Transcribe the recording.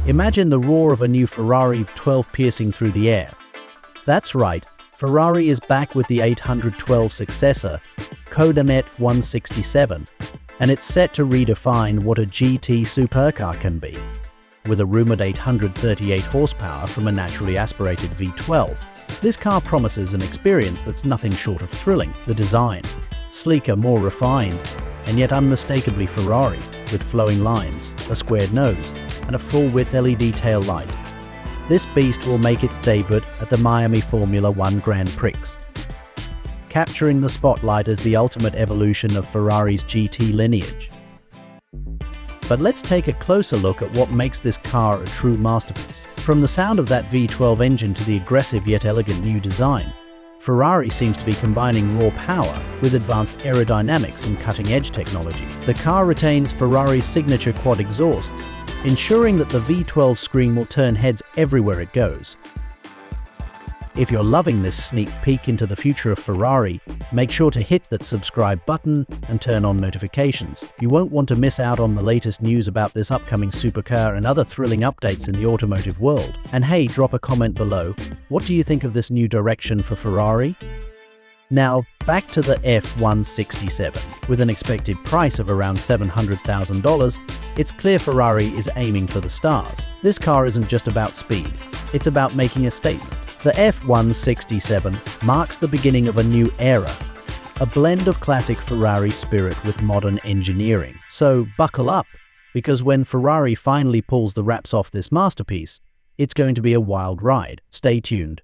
Imagine the roar of a new Ferrari V12 piercing through the air. That's right, Ferrari is back with the 812 successor, codenamed F167, and it's set to redefine what a GT supercar can be. With a rumored 838 horsepower from a naturally aspirated V12, this car promises an experience that's nothing short of thrilling. The design, sleeker, more refined, and yet unmistakably Ferrari, with flowing lines, a squared nose, and a full-width LED tail light. This beast will make its debut at the Miami Formula One Grand Prix, capturing the spotlight as the ultimate evolution of Ferrari's GT lineage. But let's take a closer look at what makes this car a true masterpiece. From the sound of that V12 engine to the aggressive yet elegant new design, Ferrari seems to be combining raw power with advanced aerodynamics and cutting-edge technology. The car retains Ferrari's signature quad exhausts, ensuring that the V12 scream will turn heads everywhere it goes. If you're loving this sneak peek into the future of Ferrari, make sure to hit that subscribe button and turn on notifications. You won't want to miss out on the latest news about this upcoming supercar and other thrilling updates in the automotive world. And hey, drop a comment below. What do you think of this new direction for Ferrari? Now, back to the F167. With an expected price of around $700,000, it's clear Ferrari is aiming for the stars. This car isn't just about speed, it's about making a statement. The F167 marks the beginning of a new era, a blend of classic Ferrari spirit with modern engineering. So buckle up, because when Ferrari finally pulls the wraps off this masterpiece, it's going to be a wild ride. Stay tuned.